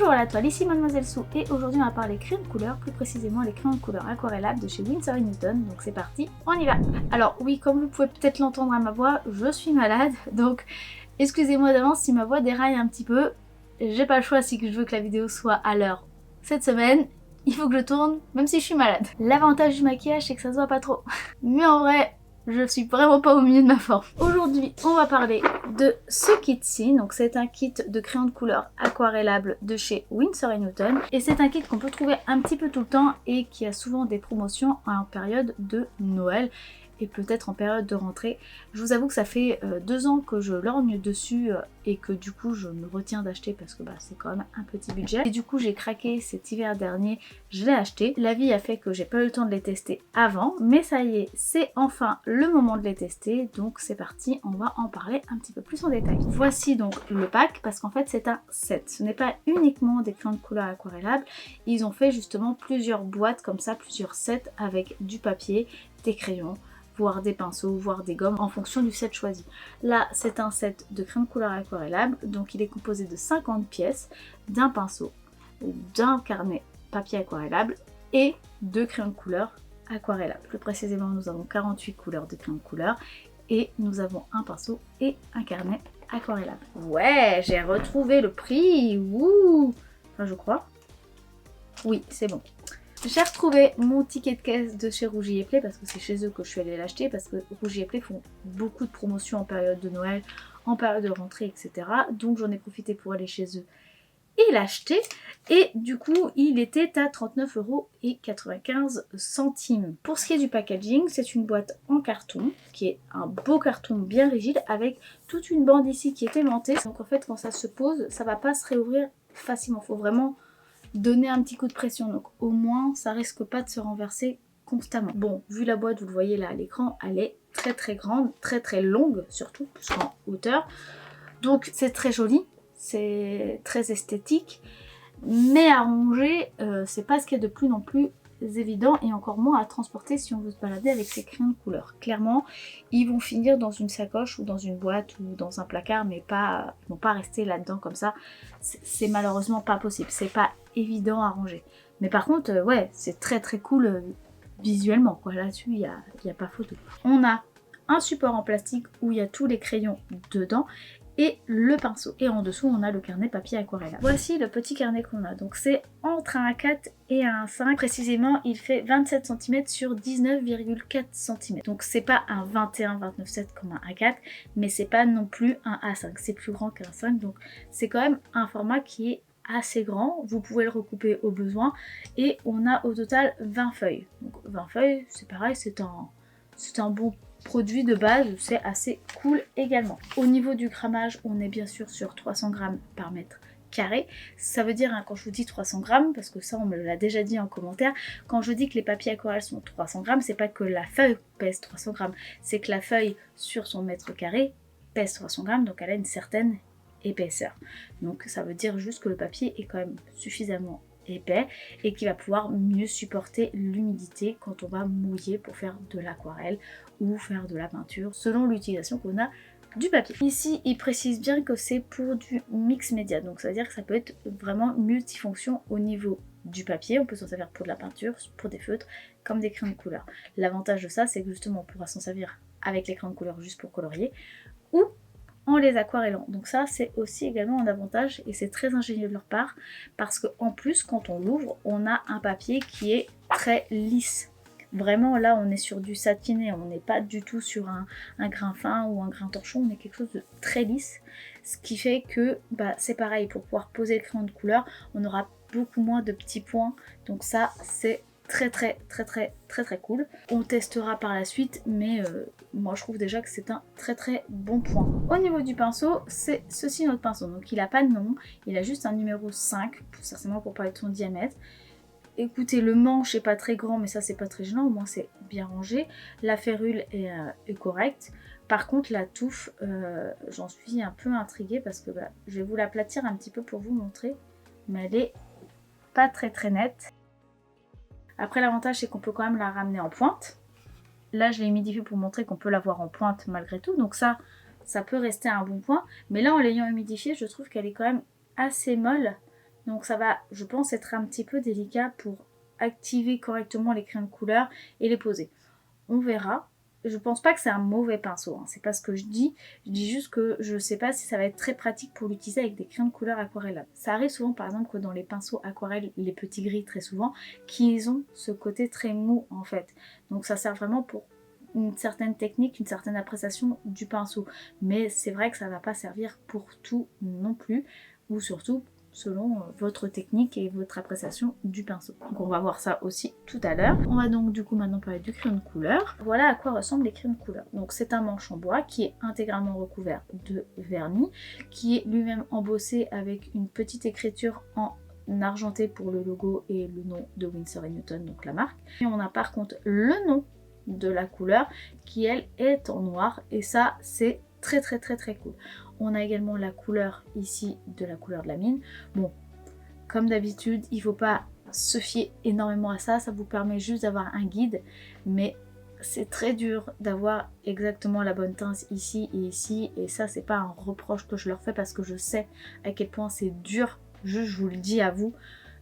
Bonjour à toi, ici Mademoiselle Sou et aujourd'hui on va parler crayons de couleur, plus précisément les crayons de couleur aquarellables de chez Winsor & Newton, donc c'est parti, on y va. Alors oui, comme vous pouvez peut-être l'entendre à ma voix, je suis malade, donc excusez-moi d'avance si ma voix déraille un petit peu, j'ai pas le choix si je veux que la vidéo soit à l'heure cette semaine, il faut que je tourne même si je suis malade. L'avantage du maquillage c'est que ça se voit pas trop, mais en vrai, je suis vraiment pas au milieu de ma forme. Aujourd'hui, on va parler de ce kit-ci. Donc c'est un kit de crayons de couleur aquarellables de chez Winsor & Newton. Et c'est un kit qu'on peut trouver un petit peu tout le temps et qui a souvent des promotions en période de Noël et peut-être en période de rentrée. Je vous avoue que ça fait 2 ans que je lorgne dessus et que du coup je me retiens d'acheter parce que c'est quand même un petit budget. Et du coup j'ai craqué cet hiver dernier, je l'ai acheté. La vie a fait que j'ai pas eu le temps de les tester avant, mais ça y est, c'est enfin le moment de les tester. Donc c'est parti, on va en parler un petit peu plus en détail. Voici donc le pack parce qu'en fait c'est un set. Ce n'est pas uniquement des crayons de couleur aquarellables, ils ont fait justement plusieurs boîtes comme ça, plusieurs sets avec du papier, des crayons, voire des pinceaux, voire des gommes en fonction du set choisi. Là, c'est un set de crayons de couleur aquarellables, donc il est composé de 50 pièces, d'un pinceau, d'un carnet papier aquarellable et de crayons de couleur aquarellables. Plus précisément, nous avons 48 couleurs de crayons de couleur et nous avons un pinceau et un carnet aquarellable. Ouais, j'ai retrouvé le prix, wouh! Enfin, je crois. Oui, c'est bon. J'ai retrouvé mon ticket de caisse de chez Rougy & Play parce que c'est chez eux que je suis allée l'acheter parce que Rougy & Play font beaucoup de promotions en période de Noël, en période de rentrée, etc. Donc j'en ai profité pour aller chez eux et l'acheter. Et du coup, il était à 39,95 €. Pour ce qui est du packaging, c'est une boîte en carton, qui est un beau carton bien rigide avec toute une bande ici qui est aimantée. Donc en fait, quand ça se pose, ça va pas se réouvrir facilement. Il faut vraiment donner un petit coup de pression, donc au moins ça risque pas de se renverser constamment. Bon, vu la boîte, vous le voyez là à l'écran, elle est très très grande, très très longue surtout, plus qu'en hauteur. Donc c'est très joli, c'est très esthétique, mais à ranger, c'est pas ce qu'il y a de plus non plus évident et encore moins à transporter si on veut se balader avec ces crayons de couleur. Clairement, ils vont finir dans une sacoche ou dans une boîte ou dans un placard, mais pas, ils vont pas rester là-dedans comme ça. C'est malheureusement pas possible, c'est pas évident à ranger. Mais par contre, ouais, c'est très très cool visuellement, quoi. Là-dessus, il y a pas photo. On a un support en plastique où il y a tous les crayons dedans et le pinceau. Et en dessous, on a le carnet papier aquarellable. Voici le petit carnet qu'on a. Donc c'est entre un 4 et un 5. Précisément, il fait 27 cm sur 19,4 cm. Donc c'est pas un 21-29,7 comme un A4, mais c'est pas non plus un A5. C'est plus grand qu'un 5. Donc c'est quand même un format qui est assez grand. Vous pouvez le recouper au besoin. Et on a au total 20 feuilles. Donc 20 feuilles, c'est pareil, c'est un bon produit de base, c'est assez cool également. Au niveau du grammage, on est bien sûr sur 300 grammes par mètre carré. Ça veut dire, quand je vous dis 300 grammes, parce que ça on me l'a déjà dit en commentaire, quand je dis que les papiers aquarelles sont 300 grammes, c'est pas que la feuille pèse 300 grammes, c'est que la feuille sur son mètre carré pèse 300 grammes, donc elle a une certaine épaisseur. Donc ça veut dire juste que le papier est quand même suffisamment épais et qui va pouvoir mieux supporter l'humidité quand on va mouiller pour faire de l'aquarelle ou faire de la peinture selon l'utilisation qu'on a du papier. Ici il précise bien que c'est pour du mix média, donc ça veut dire que ça peut être vraiment multifonction au niveau du papier. On peut s'en servir pour de la peinture, pour des feutres, comme des crayons de couleur. L'avantage de ça, c'est que justement on pourra s'en servir avec les crayons de couleur juste pour colorier ou en les aquarellant. Donc ça c'est aussi également un avantage et c'est très ingénieux de leur part parce qu'en plus quand on l'ouvre on a un papier qui est très lisse. Vraiment là on est sur du satiné, on n'est pas du tout sur un grain fin ou un grain torchon, on est quelque chose de très lisse. Ce qui fait que c'est pareil, pour pouvoir poser le crayon de couleur on aura beaucoup moins de petits points. Donc ça c'est très cool. On testera par la suite, mais moi je trouve déjà que c'est un très bon point. Au niveau du pinceau, c'est ceci notre pinceau. Donc il n'a pas de nom, il a juste un numéro 5, certainement pour parler de son diamètre. Écoutez, le manche est pas très grand, mais ça c'est pas très gênant, au moins c'est bien rangé. La férule est correcte. Par contre la touffe, j'en suis un peu intriguée parce que je vais vous l'aplatir un petit peu pour vous montrer, mais elle est pas très nette. Après l'avantage c'est qu'on peut quand même la ramener en pointe. Là je l'ai humidifié pour montrer qu'on peut l'avoir en pointe malgré tout. Donc ça peut rester un bon point. Mais là en l'ayant humidifié je trouve qu'elle est quand même assez molle. Donc ça va, je pense, être un petit peu délicat pour activer correctement les crayons de couleur et les poser. On verra. Je pense pas que c'est un mauvais pinceau, hein. C'est pas ce que je dis juste que je sais pas si ça va être très pratique pour l'utiliser avec des crayons de couleur aquarellables. Ça arrive souvent par exemple que dans les pinceaux aquarelles, les petits gris très souvent, qu'ils ont ce côté très mou en fait. Donc ça sert vraiment pour une certaine technique, une certaine appréciation du pinceau. Mais c'est vrai que ça va pas servir pour tout non plus, ou surtout selon votre technique et votre appréciation du pinceau. Donc on va voir ça aussi tout à l'heure. On va donc du coup maintenant parler du crayon de couleur. Voilà à quoi ressemblent les crayons de couleur. Donc c'est un manche en bois qui est intégralement recouvert de vernis, qui est lui-même embossé avec une petite écriture en argenté pour le logo et le nom de Winsor & Newton, donc la marque. Et on a par contre le nom de la couleur qui elle est en noir, et ça c'est très cool. On a également la couleur ici de la couleur de la mine. Bon, comme d'habitude, il ne faut pas se fier énormément à ça, ça vous permet juste d'avoir un guide, mais c'est très dur d'avoir exactement la bonne teinte ici et ici, et ça c'est pas un reproche que je leur fais parce que je sais à quel point c'est dur, je vous le dis à vous,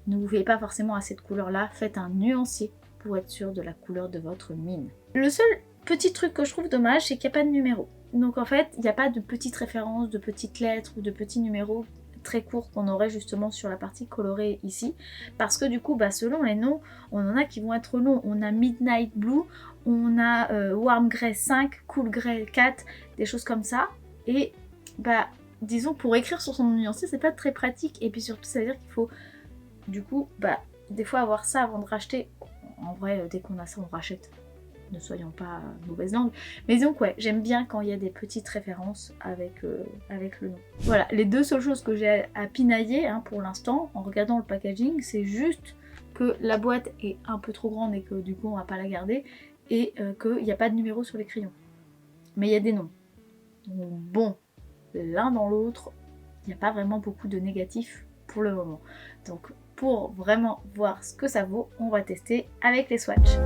ne vous fiez pas forcément à cette couleur là, faites un nuancier pour être sûr de la couleur de votre mine. Le seul petit truc que je trouve dommage, c'est qu'il n'y a pas de numéro. Donc en fait, il n'y a pas de petites références, de petites lettres ou de petits numéros très courts qu'on aurait justement sur la partie colorée ici. Parce que du coup, selon les noms, on en a qui vont être longs. On a Midnight Blue, on a Warm Grey 5, Cool Grey 4, des choses comme ça. Et disons, pour écrire sur son nuancier, c'est pas très pratique. Et puis surtout, ça veut dire qu'il faut du coup, des fois avoir ça avant de racheter. En vrai, dès qu'on a ça, on rachète. Ne soyons pas mauvaise langue. Mais donc ouais, j'aime bien quand il y a des petites références avec le nom. Voilà, les deux seules choses que j'ai à pinailler pour l'instant, en regardant le packaging, c'est juste que la boîte est un peu trop grande et que du coup on va pas la garder, et qu'il n'y a pas de numéro sur les crayons. Mais il y a des noms. Donc bon, l'un dans l'autre, il n'y a pas vraiment beaucoup de négatifs pour le moment. Donc pour vraiment voir ce que ça vaut, on va tester avec les swatchs.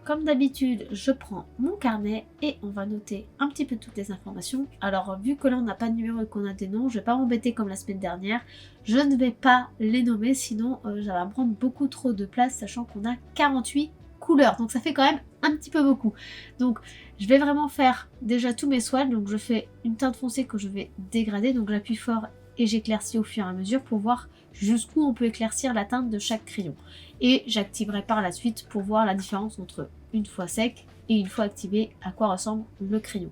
Comme d'habitude, je prends mon carnet et on va noter un petit peu toutes les informations. Alors vu que là on n'a pas de numéro et qu'on a des noms, je vais pas m'embêter comme la semaine dernière. Je ne vais pas les nommer, sinon ça va me prendre beaucoup trop de place, sachant qu'on a 48 couleurs. Donc ça fait quand même un petit peu beaucoup. Donc je vais vraiment faire déjà tous mes swatchs. Donc je fais une teinte foncée que je vais dégrader. Donc j'appuie fort et j'éclaircis au fur et à mesure pour voir jusqu'où on peut éclaircir la teinte de chaque crayon. Et j'activerai par la suite pour voir la différence entre une fois sec et une fois activé, à quoi ressemble le crayon.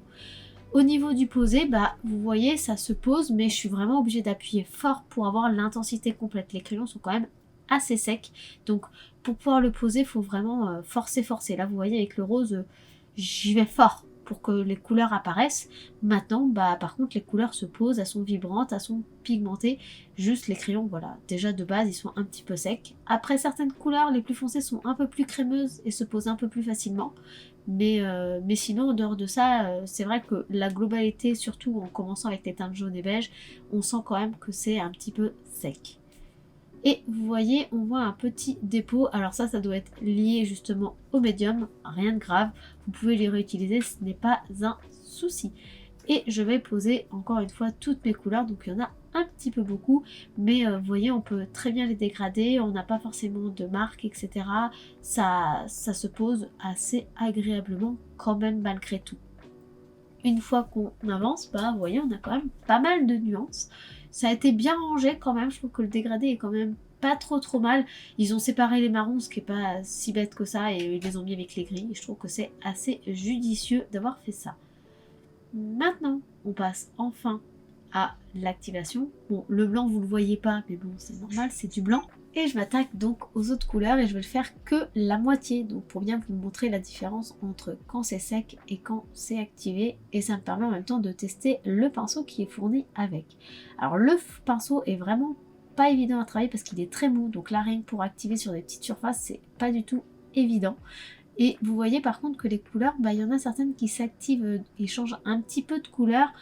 Au niveau du posé, vous voyez, ça se pose, mais je suis vraiment obligée d'appuyer fort pour avoir l'intensité complète. Les crayons sont quand même assez secs, donc pour pouvoir le poser, il faut vraiment forcer. Là, vous voyez, avec le rose, j'y vais fort pour que les couleurs apparaissent. Maintenant, par contre, les couleurs se posent, elles sont vibrantes, elles sont pigmentées. Juste les crayons, voilà, déjà de base, ils sont un petit peu secs. Après, certaines couleurs, les plus foncées, sont un peu plus crémeuses et se posent un peu plus facilement. Mais sinon, en dehors de ça, c'est vrai que la globalité, surtout en commençant avec les teintes jaunes et beige, on sent quand même que c'est un petit peu sec. Et vous voyez, on voit un petit dépôt. Alors ça doit être lié justement au médium, rien de grave. Vous pouvez les réutiliser, ce n'est pas un souci. Et je vais poser encore une fois toutes mes couleurs. Donc il y en a un petit peu beaucoup, mais vous voyez, on peut très bien les dégrader. On n'a pas forcément de marque, etc. Ça se pose assez agréablement quand même malgré tout. Une fois qu'on avance, vous voyez, on a quand même pas mal de nuances. Ça a été bien rangé quand même, je trouve que le dégradé est quand même pas trop mal. Ils ont séparé les marrons, ce qui est pas si bête que ça, et ils les ont mis avec les gris. Et je trouve que c'est assez judicieux d'avoir fait ça. Maintenant, on passe enfin à l'activation. Bon, le blanc, vous le voyez pas, mais bon, c'est normal, c'est du blanc. Et je m'attaque donc aux autres couleurs et je vais le faire que la moitié, donc pour bien vous montrer la différence entre quand c'est sec et quand c'est activé, et ça me permet en même temps de tester le pinceau qui est fourni avec. Alors le pinceau est vraiment pas évident à travailler parce qu'il est très mou, donc là rien que pour activer sur des petites surfaces c'est pas du tout évident. Et vous voyez par contre que les couleurs, il y en a certaines qui s'activent et changent un petit peu de couleur,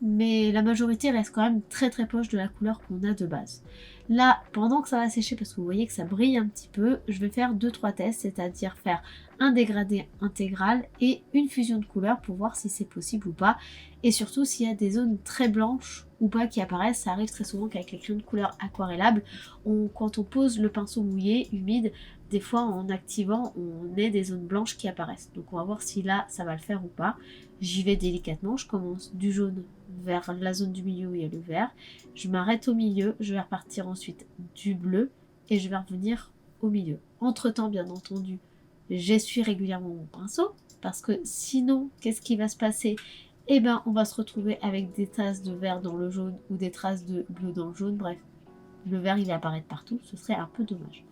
mais la majorité reste quand même très proche de la couleur qu'on a de base. Là, pendant que ça va sécher, parce que vous voyez que ça brille un petit peu, je vais faire 2-3 tests, c'est-à-dire faire un dégradé intégral et une fusion de couleurs pour voir si c'est possible ou pas. Et surtout s'il y a des zones très blanches ou pas qui apparaissent. Ça arrive très souvent qu'avec les crayons de couleur aquarellables, quand on pose le pinceau mouillé, humide, des fois en activant, on ait des zones blanches qui apparaissent. Donc on va voir si là, ça va le faire ou pas. J'y vais délicatement, je commence du jaune vers la zone du milieu où il y a le vert. Je m'arrête au milieu, je vais repartir ensuite du bleu et je vais revenir au milieu. Entre temps, bien entendu, j'essuie régulièrement mon pinceau parce que sinon, qu'est-ce qui va se passer? Eh ben, on va se retrouver avec des traces de vert dans le jaune ou des traces de bleu dans le jaune. Bref, le vert il va apparaître partout, ce serait un peu dommage.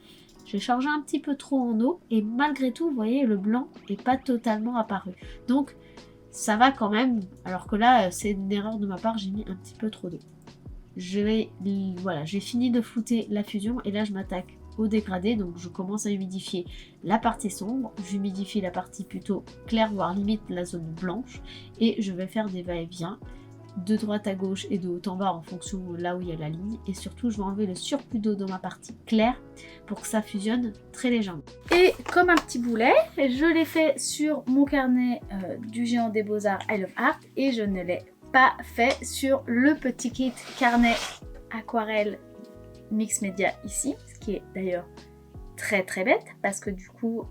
J'ai chargé un petit peu trop en eau et malgré tout, vous voyez, le blanc n'est pas totalement apparu. Donc, ça va quand même, alors que là, c'est une erreur de ma part, j'ai mis un petit peu trop d'eau. Voilà, j'ai fini de flouter la fusion et là je m'attaque au dégradé, donc je commence à humidifier la partie sombre, j'humidifie la partie plutôt claire, voire limite la zone blanche, et je vais faire des va-et-vient de droite à gauche et de haut en bas en fonction de là où il y a la ligne, et surtout je vais enlever le surplus d'eau dans ma partie claire pour que ça fusionne très légèrement. Et comme un petit boulet, je l'ai fait sur mon carnet du géant des beaux-arts I Love Art et je ne l'ai pas fait sur le petit kit carnet aquarelle mix média ici, ce qui est d'ailleurs très très bête parce que du coup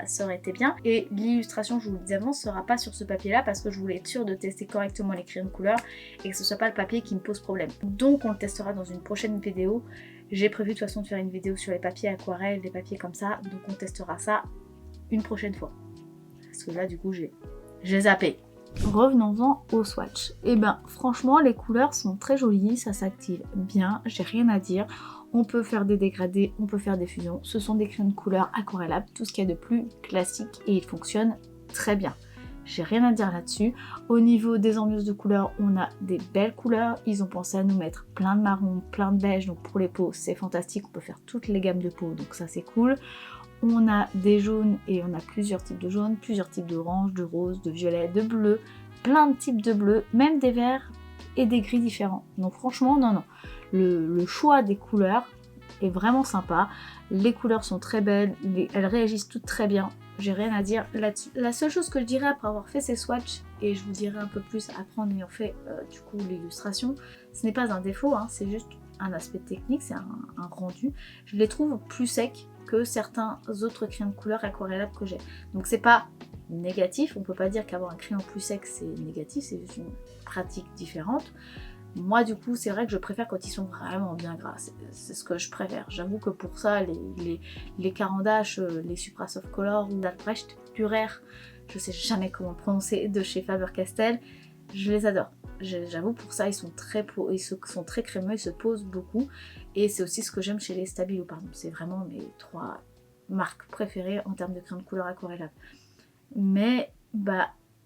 ça aurait été bien, et l'illustration, je vous le dis avant, sera pas sur ce papier là parce que je voulais être sûre de tester correctement les crayons de couleur et que ce soit pas le papier qui me pose problème. Donc on le testera dans une prochaine vidéo. J'ai prévu de toute façon de faire une vidéo sur les papiers aquarelles, des papiers comme ça, donc on testera ça une prochaine fois parce que là du coup j'ai zappé. Revenons-en au swatch. Et ben franchement les couleurs sont très jolies, ça s'active bien, j'ai rien à dire. On peut faire des dégradés, on peut faire des fusions. Ce sont des crayons de couleur aquarellables, tout ce qu'il y a de plus classique, et ils fonctionnent très bien. J'ai rien à dire là-dessus. Au niveau des ambiances de couleurs, on a des belles couleurs. Ils ont pensé à nous mettre plein de marron, plein de beige, donc pour les peaux c'est fantastique. On peut faire toutes les gammes de peau, donc ça c'est cool. On a des jaunes et on a plusieurs types de jaunes, plusieurs types d'orange, de rose, de violet, de bleu, plein de types de bleu, même des verts et des gris différents. Donc franchement, non. Le choix des couleurs est vraiment sympa. Les couleurs sont très belles, elles réagissent toutes très bien. J'ai rien à dire là-dessus. La seule chose que je dirais après avoir fait ces swatchs, et je vous dirai un peu plus après en ayant fait du coup l'illustration, ce n'est pas un défaut, hein, c'est juste un aspect technique, c'est un rendu. Je les trouve plus secs que certains autres crayons de couleur aquarellables que j'ai. Donc c'est pas négatif, on peut pas dire qu'avoir un crayon plus sec c'est négatif, c'est juste une pratique différente. Moi du coup c'est vrai que je préfère quand ils sont vraiment bien gras, c'est ce que je préfère. J'avoue que pour ça les Caran d'Ache, les Supra Soft Color ou Albrecht Dürer, je sais jamais comment le prononcer, de chez Faber-Castell, je les adore. J'avoue pour ça ils sont très crémeux, ils se posent beaucoup, et c'est aussi ce que j'aime chez les Stabilo par exemple. C'est vraiment mes 3 marques préférées en termes de crayon de couleur aquarellables. Mais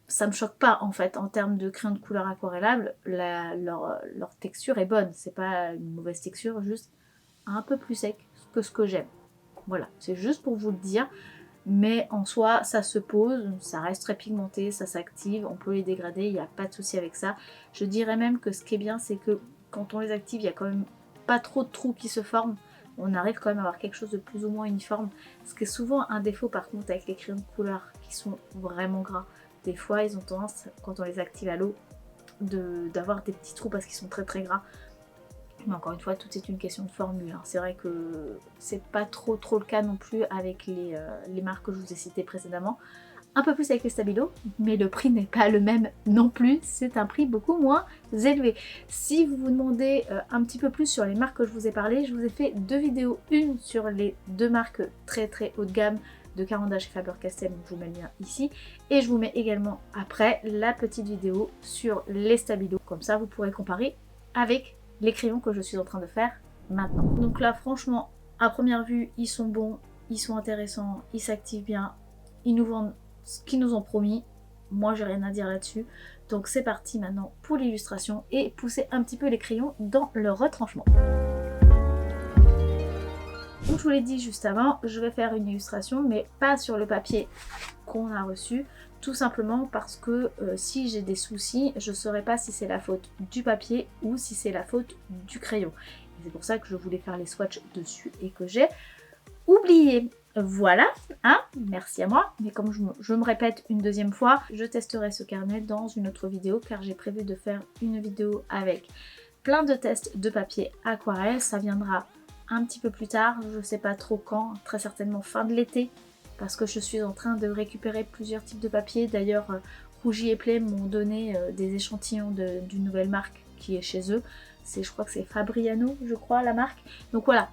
ça me choque pas en fait, en termes de crayon de couleur aquarellable, leur texture est bonne, c'est pas une mauvaise texture, juste un peu plus sec que ce que j'aime. Voilà, c'est juste pour vous le dire, mais en soi ça se pose, ça reste très pigmenté, ça s'active, on peut les dégrader, il n'y a pas de souci avec ça. Je dirais même que ce qui est bien, c'est que quand on les active, il n'y a quand même pas trop de trous qui se forment, on arrive quand même à avoir quelque chose de plus ou moins uniforme, ce qui est souvent un défaut par contre avec les crayons de couleur qui sont vraiment gras. Des fois ils ont tendance, quand on les active à l'eau, d'avoir des petits trous parce qu'ils sont très très gras. Mais encore une fois, tout est une question de formule, hein. C'est vrai que c'est pas trop le cas non plus avec les marques que je vous ai citées précédemment. Un peu plus avec les Stabilo, mais le prix n'est pas le même non plus, c'est un prix beaucoup moins élevé. Si vous vous demandez un petit peu plus sur les marques que je vous ai parlé, je vous ai fait 2 vidéos, une sur les 2 marques très haut de gamme de Caran d'Ache et Faber-Castell, donc je vous mets le lien ici, et je vous mets également après la petite vidéo sur les Stabilo, comme ça vous pourrez comparer avec les crayons que je suis en train de faire maintenant. Donc là franchement, à première vue, ils sont bons, ils sont intéressants, ils s'activent bien, ils nous vendent ce qu'ils nous ont promis. Moi j'ai rien à dire là-dessus. Donc c'est parti maintenant pour l'illustration et pousser un petit peu les crayons dans leur retranchement. Comme je vous l'ai dit juste avant, je vais faire une illustration mais pas sur le papier qu'on a reçu, tout simplement parce que si j'ai des soucis, je ne saurais pas si c'est la faute du papier ou si c'est la faute du crayon. C'est pour ça que je voulais faire les swatchs dessus et que j'ai oublié. Voilà, hein, merci à moi. Mais comme je me répète une deuxième fois, je testerai ce carnet dans une autre vidéo car j'ai prévu de faire une vidéo avec plein de tests de papier aquarelle. Ça viendra un petit peu plus tard, je sais pas trop quand, très certainement fin de l'été, parce que je suis en train de récupérer plusieurs types de papier. D'ailleurs, Rougi et Play m'ont donné des échantillons d'une nouvelle marque qui est chez eux. Je crois que c'est Fabriano, je crois, la marque. Donc voilà.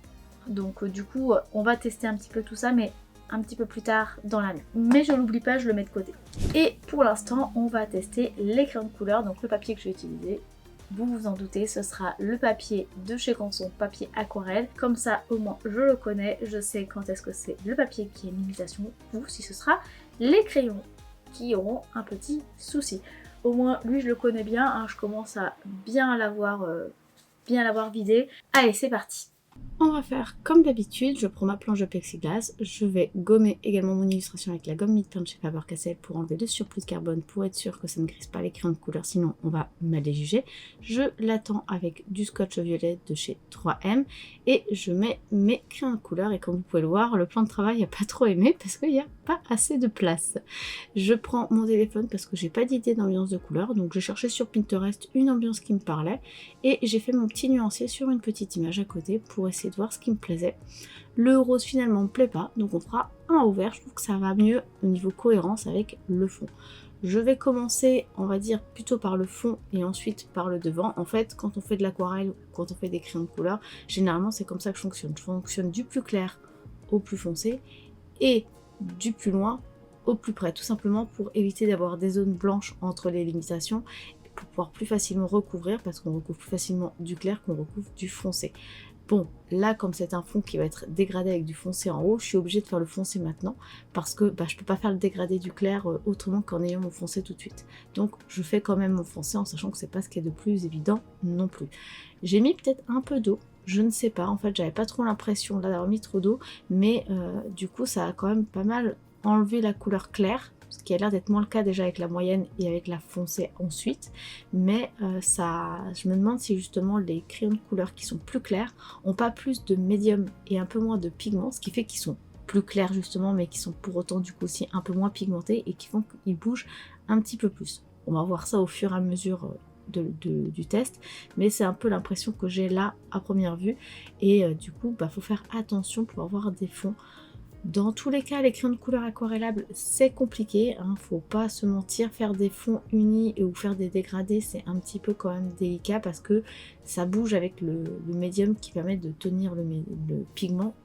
Donc du coup, on va tester un petit peu tout ça, mais un petit peu plus tard dans l'année. Mais je l'oublie pas, je le mets de côté. Et pour l'instant, on va tester les crayons de couleur. Donc le papier que je vais utiliser, vous vous en doutez, ce sera le papier de chez Canson, papier aquarelle. Comme ça, au moins, je le connais, je sais quand est-ce que c'est le papier qui est une imitation, ou si ce sera les crayons qui auront un petit souci. Au moins, lui, je le connais bien, hein, je commence à bien l'avoir vidé. Allez, c'est parti. On va faire comme d'habitude, je prends ma planche de plexiglas, je vais gommer également mon illustration avec la gomme mid-tone chez Faber-Castell pour enlever le surplus de carbone, pour être sûr que ça ne grise pas les crayons de couleur, sinon on va mal les juger. Je l'attends avec du scotch violet de chez 3M et je mets mes crayons de couleur et comme vous pouvez le voir, le plan de travail n'a pas trop aimé parce qu'il n'y a pas assez de place. Je prends mon téléphone parce que j'ai pas d'idée d'ambiance de couleur, donc j'ai cherché sur Pinterest une ambiance qui me parlait et j'ai fait mon petit nuancier sur une petite image à côté pour essayer de voir ce qui me plaisait. Le rose finalement me plaît pas, donc on fera un au vert. Je trouve que ça va mieux au niveau cohérence avec le fond. Je vais commencer, on va dire, plutôt par le fond et ensuite par le devant. En fait, quand on fait de l'aquarelle ou quand on fait des crayons de couleur, généralement c'est comme ça que je fonctionne. Je fonctionne du plus clair au plus foncé et du plus loin au plus près, tout simplement pour éviter d'avoir des zones blanches entre les limitations, pour pouvoir plus facilement recouvrir, parce qu'on recouvre plus facilement du clair qu'on recouvre du foncé. Bon, là, comme c'est un fond qui va être dégradé avec du foncé en haut, je suis obligée de faire le foncé maintenant parce que je peux pas faire le dégradé du clair autrement qu'en ayant mon foncé tout de suite. Donc, je fais quand même mon foncé en sachant que c'est pas ce qui est de plus évident non plus. J'ai mis peut-être un peu d'eau, je ne sais pas, en fait, j'avais pas trop l'impression là d'avoir mis trop d'eau, mais du coup, ça a quand même pas mal enlevé la couleur claire, ce qui a l'air d'être moins le cas déjà avec la moyenne et avec la foncée ensuite, mais je me demande si justement les crayons de couleur qui sont plus clairs ont pas plus de médium et un peu moins de pigments, ce qui fait qu'ils sont plus clairs justement, mais qui sont pour autant du coup aussi un peu moins pigmentés et qui font qu'ils bougent un petit peu plus. On va voir ça au fur et à mesure du test, mais c'est un peu l'impression que j'ai là à première vue, et du coup faut faire attention pour avoir des fonds. Dans tous les cas, les crayons de couleur aquarellables, c'est compliqué, hein, faut pas se mentir, faire des fonds unis ou faire des dégradés, c'est un petit peu quand même délicat parce que ça bouge avec le médium qui permet de tenir le pigment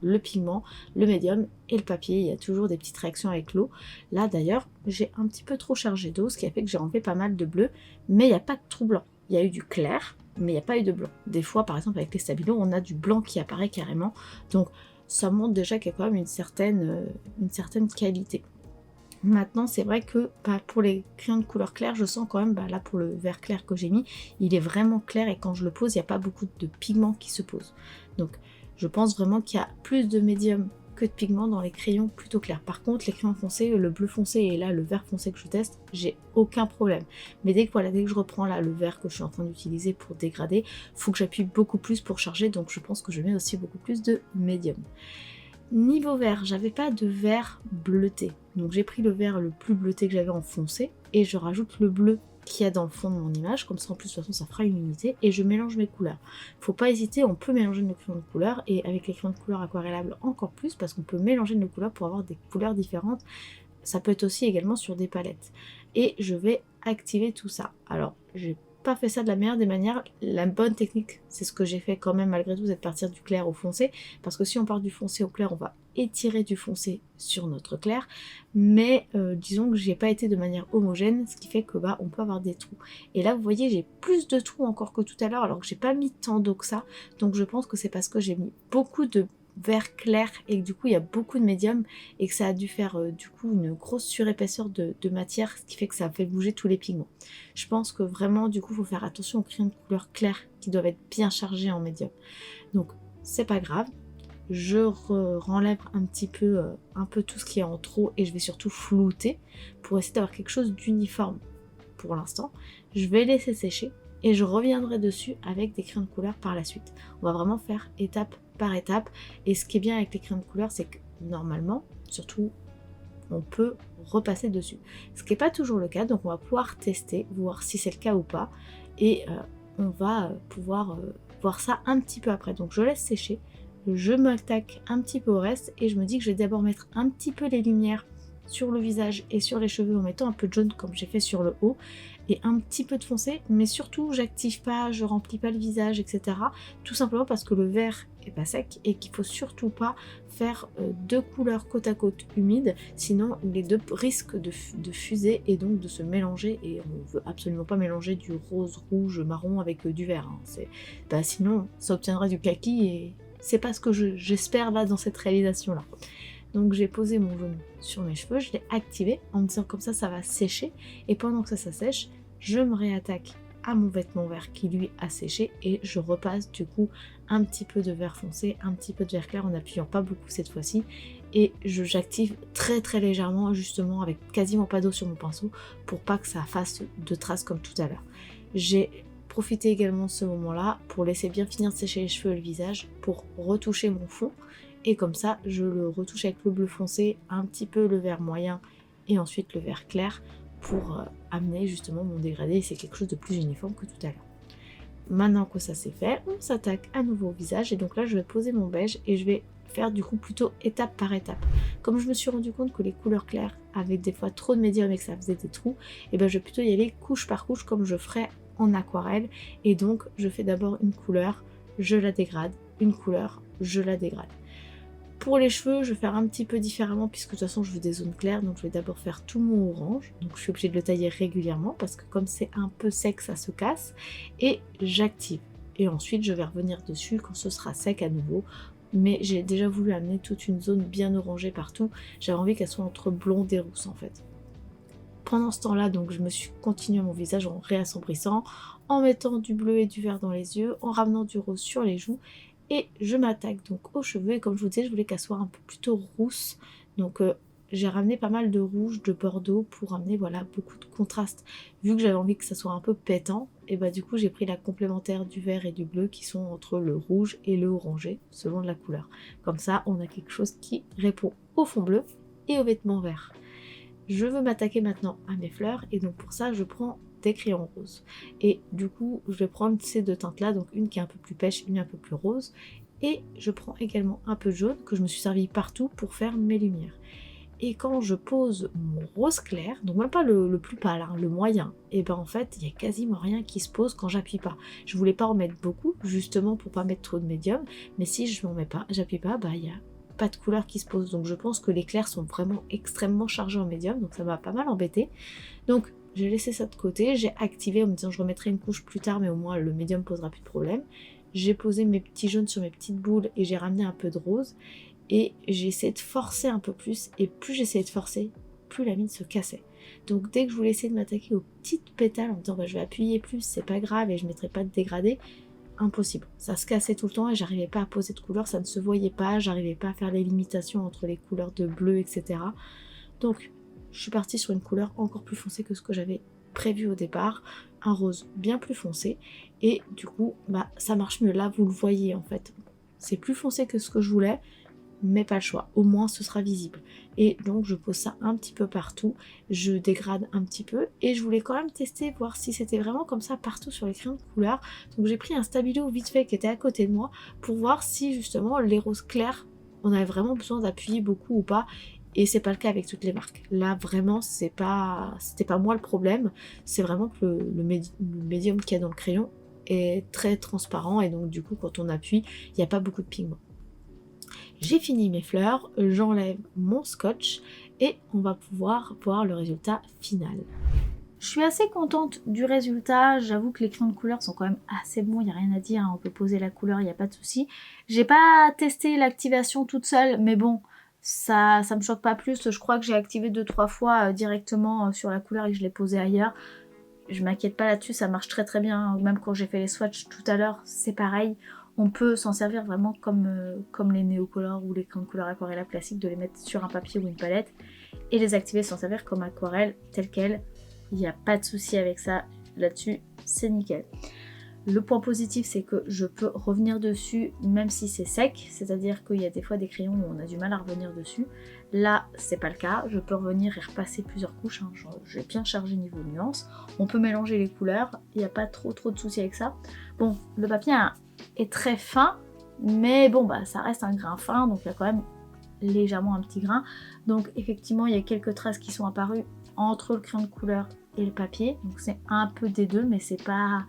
le pigment, le médium et le papier. Il y a toujours des petites réactions avec l'eau. Là d'ailleurs, j'ai un petit peu trop chargé d'eau, ce qui a fait que j'ai enlevé pas mal de bleu, mais il n'y a pas de trou blanc. Il y a eu du clair, mais il n'y a pas eu de blanc. Des fois, par exemple, avec les stabilos, on a du blanc qui apparaît carrément. Donc, ça montre déjà qu'il y a quand même une certaine qualité. Maintenant, c'est vrai que pour les crayons de couleur claire, je sens quand même, là pour le vert clair que j'ai mis, il est vraiment clair et quand je le pose, il n'y a pas beaucoup de pigments qui se posent. Donc, je pense vraiment qu'il y a plus de médium que de pigments dans les crayons plutôt clairs. Par contre, les crayons foncés, le bleu foncé et là le vert foncé que je teste, j'ai aucun problème. Mais dès que je reprends là le vert que je suis en train d'utiliser pour dégrader, faut que j'appuie beaucoup plus pour charger, donc je pense que je mets aussi beaucoup plus de médium. Niveau vert, j'avais pas de vert bleuté, donc j'ai pris le vert le plus bleuté que j'avais en foncé et je rajoute le bleu qu'il y a dans le fond de mon image, comme ça en plus de toute façon ça fera une unité, et je mélange mes couleurs. Faut pas hésiter, on peut mélanger nos crayons de couleur, et avec les crayons de couleur aquarellables encore plus, parce qu'on peut mélanger nos couleurs pour avoir des couleurs différentes. Ça peut être aussi également sur des palettes. Et je vais activer tout ça. Alors, j'ai pas fait ça de la meilleure des manières. La bonne technique, c'est ce que j'ai fait quand même malgré tout, c'est de partir du clair au foncé, parce que si on part du foncé au clair, on va étirer du foncé sur notre clair, mais disons que j'ai pas été de manière homogène, ce qui fait que on peut avoir des trous. Et là vous voyez, j'ai plus de trous encore que tout à l'heure, alors que j'ai pas mis tant d'eau que ça, donc je pense que c'est parce que j'ai mis beaucoup de vert clair et que du coup il y a beaucoup de médium et que ça a dû faire du coup une grosse surépaisseur de matière, ce qui fait que ça a fait bouger tous les pigments. Je pense que vraiment du coup il faut faire attention aux crayons de couleur claire qui doivent être bien chargés en médium. Donc c'est pas grave, je renlève un peu tout ce qui est en trop et je vais surtout flouter pour essayer d'avoir quelque chose d'uniforme pour l'instant. Je vais laisser sécher et je reviendrai dessus avec des crayons de couleur par la suite. On va vraiment faire étape par étape, et ce qui est bien avec les crayons de couleur, c'est que normalement, surtout, on peut repasser dessus. Ce qui n'est pas toujours le cas, donc on va pouvoir tester, voir si c'est le cas ou pas, et on va pouvoir voir ça un petit peu après. Donc je laisse sécher, je m'attaque un petit peu au reste, et je me dis que je vais d'abord mettre un petit peu les lumières sur le visage et sur les cheveux en mettant un peu de jaune comme j'ai fait sur le haut, et un petit peu de foncé, mais surtout j'active pas, je remplis pas le visage, etc. Tout simplement parce que le vert est pas sec et qu'il faut surtout pas faire deux couleurs côte à côte humides, sinon les deux risquent de fuser et donc de se mélanger, et on veut absolument pas mélanger du rose, rouge, marron avec du vert, hein. Sinon ça obtiendrait du kaki et c'est pas ce que j'espère là dans cette réalisation là. Donc j'ai posé mon jaune sur mes cheveux, je l'ai activé en me disant comme ça va sécher, et pendant que ça sèche, je me réattaque à mon vêtement vert qui lui a séché, et je repasse du coup un petit peu de vert foncé, un petit peu de vert clair en appuyant pas beaucoup cette fois-ci, et j'active très très légèrement, justement avec quasiment pas d'eau sur mon pinceau pour pas que ça fasse de traces comme tout à l'heure. J'ai profité également de ce moment-là pour laisser bien finir de sécher les cheveux et le visage, pour retoucher mon fond, et comme ça je le retouche avec le bleu foncé, un petit peu le vert moyen et ensuite le vert clair pour amener justement mon dégradé, et c'est quelque chose de plus uniforme que tout à l'heure. Maintenant que ça c'est fait, on s'attaque à nouveau au visage, et donc là je vais poser mon beige et je vais faire du coup plutôt étape par étape. Comme je me suis rendu compte que les couleurs claires avaient des fois trop de médium et que ça faisait des trous, et ben je vais plutôt y aller couche par couche comme je ferais en aquarelle, et donc je fais d'abord une couleur, je la dégrade, une couleur, je la dégrade. Pour les cheveux, je vais faire un petit peu différemment puisque de toute façon je veux des zones claires, donc je vais d'abord faire tout mon orange, donc je suis obligée de le tailler régulièrement parce que comme c'est un peu sec ça se casse, et j'active. Et ensuite je vais revenir dessus quand ce sera sec à nouveau, mais j'ai déjà voulu amener toute une zone bien orangée partout, j'avais envie qu'elle soit entre blonde et rousse en fait. Pendant ce temps-là, donc je me suis continué mon visage en réassombrissant, en mettant du bleu et du vert dans les yeux, en ramenant du rose sur les joues, et je m'attaque donc aux cheveux, et comme je vous disais, je voulais qu'elle soit un peu plutôt rousse, donc j'ai ramené pas mal de rouge, de bordeaux pour amener voilà beaucoup de contraste. Vu que j'avais envie que ça soit un peu pétant, et bah du coup j'ai pris la complémentaire du vert et du bleu qui sont entre le rouge et le orangé selon la couleur. Comme ça on a quelque chose qui répond au fond bleu et aux vêtements verts. Je veux m'attaquer maintenant à mes fleurs, et donc pour ça je prends des crayons roses. Et du coup je vais prendre ces deux teintes là, donc une qui est un peu plus pêche, une un peu plus rose, et je prends également un peu de jaune que je me suis servi partout pour faire mes lumières. Et quand je pose mon rose clair, donc même pas le plus pâle, hein, le moyen, et ben en fait il n'y a quasiment rien qui se pose quand j'appuie pas. Je voulais pas en mettre beaucoup justement pour pas mettre trop de médium, mais si je m'en mets pas, j'appuie pas, bah il y a pas de couleur qui se pose. Donc je pense que les clairs sont vraiment extrêmement chargés en médium, donc ça m'a pas mal embêté. Donc j'ai laissé ça de côté, j'ai activé en me disant je remettrai une couche plus tard, mais au moins le médium posera plus de problème. J'ai posé mes petits jaunes sur mes petites boules et j'ai ramené un peu de rose, et j'ai essayé de forcer un peu plus, et plus j'essayais de forcer, plus la mine se cassait. Donc dès que je voulais essayer de m'attaquer aux petites pétales en me disant bah, je vais appuyer plus, c'est pas grave et je mettrai pas de dégradé, impossible. Ça se cassait tout le temps et j'arrivais pas à poser de couleur, ça ne se voyait pas, j'arrivais pas à faire les limitations entre les couleurs de bleu, etc. Donc je suis partie sur une couleur encore plus foncée que ce que j'avais prévu au départ, un rose bien plus foncé, et du coup bah ça marche mieux. Là vous le voyez en fait, c'est plus foncé que ce que je voulais, mais pas le choix, au moins ce sera visible. Et donc je pose ça un petit peu partout, je dégrade un petit peu, et je voulais quand même tester, voir si c'était vraiment comme ça partout sur les crayons de couleur. Donc j'ai pris un stabilo vite fait qui était à côté de moi pour voir si justement les roses clairs on avait vraiment besoin d'appuyer beaucoup ou pas, et c'est pas le cas avec toutes les marques. Là vraiment c'était pas moi le problème, c'est vraiment que le médium qu'il y a dans le crayon est très transparent, et donc du coup quand on appuie il n'y a pas beaucoup de pigments. J'ai fini mes fleurs, j'enlève mon scotch et on va pouvoir voir le résultat final. Je suis assez contente du résultat, j'avoue que les crayons de couleur sont quand même assez bons, il n'y a rien à dire, hein, on peut poser la couleur, il n'y a pas de souci. J'ai pas testé l'activation toute seule, mais bon, ça me choque pas plus, je crois que j'ai activé 2-3 fois directement sur la couleur et que je l'ai posé ailleurs. Je m'inquiète pas là-dessus, ça marche très très bien, même quand j'ai fait les swatchs tout à l'heure, c'est pareil. On peut s'en servir vraiment comme les néocolores ou les crayons de couleur aquarelle classiques, de les mettre sur un papier ou une palette et les activer, s'en servir comme aquarelle telle quelle. Il n'y a pas de souci avec ça, là-dessus c'est nickel. Le point positif, c'est que je peux revenir dessus même si c'est sec, c'est-à-dire qu'il y a des fois des crayons où on a du mal à revenir dessus. Là, c'est pas le cas, je peux revenir et repasser plusieurs couches, hein. J'ai bien chargé niveau nuance. On peut mélanger les couleurs, il n'y a pas trop de soucis avec ça. Bon, le papier est très fin, mais bon, bah ça reste un grain fin, donc il y a quand même légèrement un petit grain. Donc effectivement, il y a quelques traces qui sont apparues entre le crayon de couleur et le papier, donc c'est un peu des deux, mais c'est pas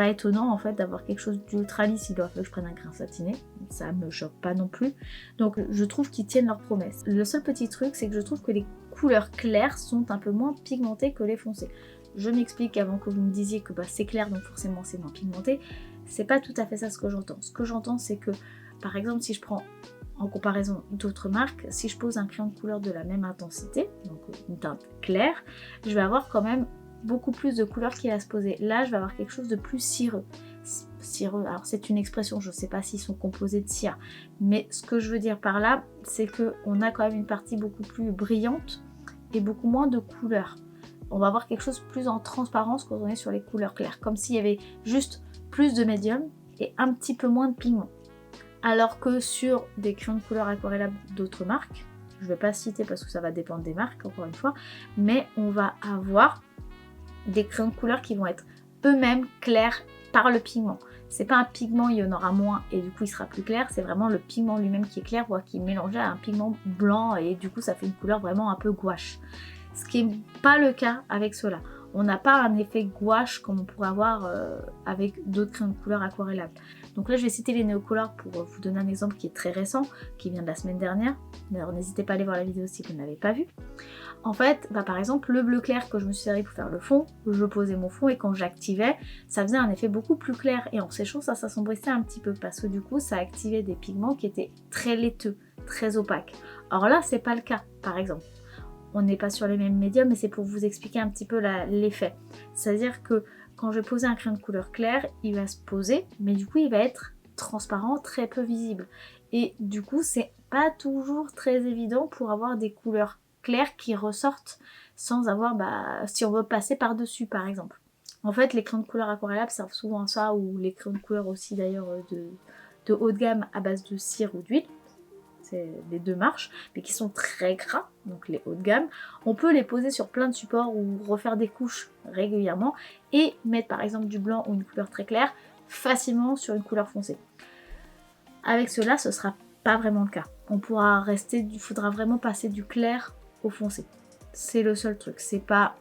étonnant en fait d'avoir quelque chose d'ultra lisse. Il doit falloir que je prenne un grain satiné, ça me choque pas non plus, donc je trouve qu'ils tiennent leurs promesses. Le seul petit truc, c'est que je trouve que les couleurs claires sont un peu moins pigmentées que les foncées. Je m'explique avant que vous me disiez que bah, c'est clair donc forcément c'est moins pigmenté. C'est pas tout à fait ça ce que j'entends. Ce que j'entends, c'est que par exemple si je prends en comparaison d'autres marques, si je pose un crayon de couleur de la même intensité, donc une teinte claire, je vais avoir quand même beaucoup plus de couleurs qui va se poser. Là, je vais avoir quelque chose de plus cireux. Cireux, alors c'est une expression, je ne sais pas s'ils sont composés de cire, mais ce que je veux dire par là, c'est qu'on a quand même une partie beaucoup plus brillante et beaucoup moins de couleurs. On va avoir quelque chose plus en transparence quand on est sur les couleurs claires, comme s'il y avait juste plus de médium et un petit peu moins de pigment. Alors que sur des crayons de couleur aquarellables d'autres marques, je ne vais pas citer parce que ça va dépendre des marques encore une fois, mais on va avoir des crayons de couleur qui vont être eux-mêmes clairs par le pigment. C'est pas un pigment, il y en aura moins et du coup il sera plus clair, c'est vraiment le pigment lui-même qui est clair, voire qui est mélangé à un pigment blanc et du coup ça fait une couleur vraiment un peu gouache. Ce qui n'est pas le cas avec ceux-là. On n'a pas un effet gouache comme on pourrait avoir avec d'autres crayons de couleur aquarellables. Donc là je vais citer les Neocolor pour vous donner un exemple qui est très récent, qui vient de la semaine dernière. D'ailleurs n'hésitez pas à aller voir la vidéo si vous ne l'avez pas vue. En fait, bah, par exemple le bleu clair que je me suis servi pour faire le fond, je posais mon fond et quand j'activais, ça faisait un effet beaucoup plus clair et en séchant ça s'assombrissait un petit peu parce que du coup ça activait des pigments qui étaient très laiteux, très opaques. Or là c'est pas le cas par exemple. On n'est pas sur les mêmes médiums, mais c'est pour vous expliquer un petit peu l'effet. C'est-à-dire que quand je vais poser un crayon de couleur claire, il va se poser, mais du coup il va être transparent, très peu visible. Et du coup c'est pas toujours très évident pour avoir des couleurs claires qui ressortent sans avoir, si on veut passer par-dessus par exemple. En fait les crayons de couleur aquarellables servent souvent à ça, ou les crayons de couleur aussi d'ailleurs de haut de gamme à base de cire ou d'huile. Les deux marches, mais qui sont très gras, donc les hauts de gamme. On peut les poser sur plein de supports ou refaire des couches régulièrement et mettre par exemple du blanc ou une couleur très claire facilement sur une couleur foncée. Avec cela, ce sera pas vraiment le cas. On pourra rester, il faudra vraiment passer du clair au foncé. C'est le seul truc, c'est pas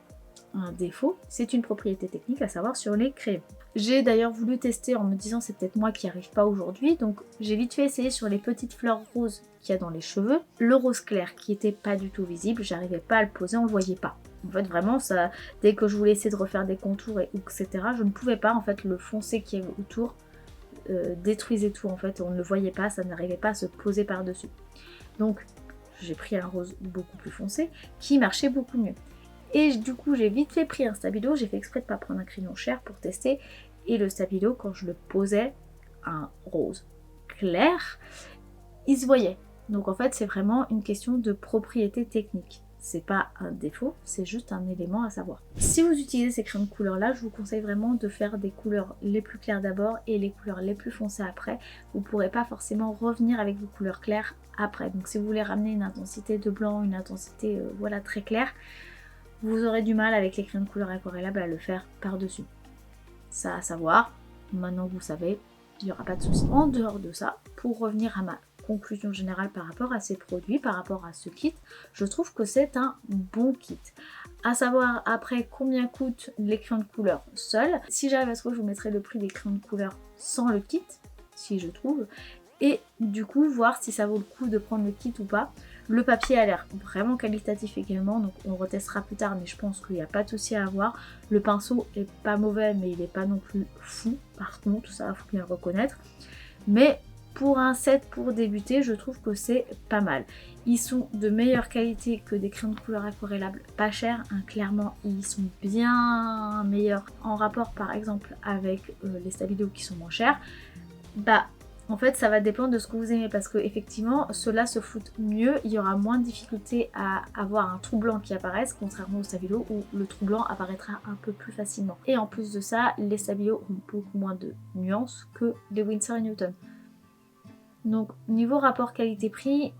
un défaut, c'est une propriété technique à savoir sur les crayons. J'ai d'ailleurs voulu tester en me disant c'est peut-être moi qui n'y arrive pas aujourd'hui, donc j'ai vite fait essayer sur les petites fleurs roses qu'il y a dans les cheveux. Le rose clair qui était pas du tout visible, j'arrivais pas à le poser, on le voyait pas. En fait vraiment ça, dès que je voulais essayer de refaire des contours et etc, je ne pouvais pas, en fait le foncé qui est autour détruisait tout en fait, on ne le voyait pas, ça n'arrivait pas à se poser par dessus. Donc j'ai pris un rose beaucoup plus foncé qui marchait beaucoup mieux. Et du coup j'ai vite fait pris un stabilo, j'ai fait exprès de ne pas prendre un crayon cher pour tester. Et le stabilo, quand je le posais, un rose clair, il se voyait. Donc en fait c'est vraiment une question de propriété technique. C'est pas un défaut, c'est juste un élément à savoir. Si vous utilisez ces crayons de couleur là, je vous conseille vraiment de faire des couleurs les plus claires d'abord et les couleurs les plus foncées après. Vous ne pourrez pas forcément revenir avec vos couleurs claires après. Donc si vous voulez ramener une intensité de blanc, une intensité voilà très claire, vous aurez du mal avec les crayons de couleur aquarellables à le faire par-dessus. Ça à savoir, maintenant que vous savez, il n'y aura pas de souci. En dehors de ça, pour revenir à ma conclusion générale par rapport à ces produits, par rapport à ce kit, je trouve que c'est un bon kit. À savoir après combien coûtent les crayons de couleur seuls. Si j'arrive à trouver, je vous mettrai le prix des crayons de couleur sans le kit, si je trouve. Et du coup, voir si ça vaut le coup de prendre le kit ou pas. Le papier a l'air vraiment qualitatif également, donc on retestera plus tard, mais je pense qu'il n'y a pas de souci à avoir. Le pinceau est pas mauvais, mais il n'est pas non plus fou, par contre, ça il faut bien le reconnaître. Mais pour un set pour débuter, je trouve que c'est pas mal. Ils sont de meilleure qualité que des crayons de couleur aquarellables pas chers, hein, clairement ils sont bien meilleurs en rapport par exemple avec les Stabilo qui sont moins chers. En fait, ça va dépendre de ce que vous aimez parce que effectivement, ceux-là se floutent mieux. Il y aura moins de difficulté à avoir un trou blanc qui apparaisse, contrairement au stabilo où le trou blanc apparaîtra un peu plus facilement. Et en plus de ça, les stabilos ont beaucoup moins de nuances que les Winsor & Newton. Donc, niveau rapport qualité-prix,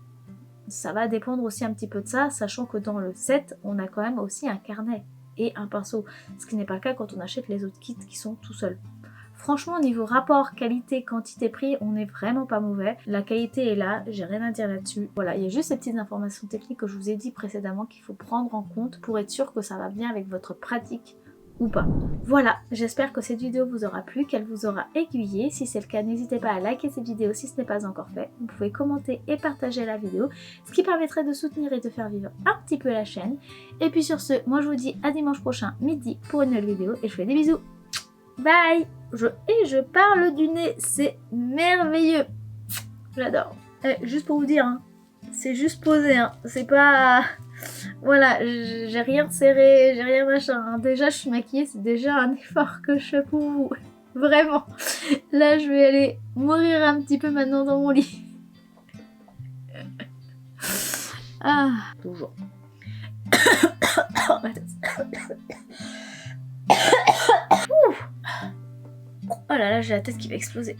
ça va dépendre aussi un petit peu de ça, sachant que dans le set, on a quand même aussi un carnet et un pinceau, ce qui n'est pas le cas quand on achète les autres kits qui sont tout seuls. Franchement, niveau rapport qualité, quantité, prix, on n'est vraiment pas mauvais. La qualité est là, j'ai rien à dire là-dessus. Voilà, il y a juste ces petites informations techniques que je vous ai dit précédemment qu'il faut prendre en compte pour être sûr que ça va bien avec votre pratique ou pas. Voilà, j'espère que cette vidéo vous aura plu, qu'elle vous aura aiguillé. Si c'est le cas, n'hésitez pas à liker cette vidéo si ce n'est pas encore fait. Vous pouvez commenter et partager la vidéo, ce qui permettrait de soutenir et de faire vivre un petit peu la chaîne. Et puis sur ce, moi je vous dis à dimanche prochain midi pour une nouvelle vidéo et je vous fais des bisous. Bye! Je parle du nez, c'est merveilleux. J'adore. Juste pour vous dire, hein, c'est juste posé, hein, c'est pas... Voilà, j'ai rien serré, j'ai rien machin. Hein. Déjà, je suis maquillée, c'est déjà un effort que je fais pour vous. Vraiment. Là, je vais aller mourir un petit peu maintenant dans mon lit. Ah, toujours. Oh là là, j'ai la tête qui va exploser.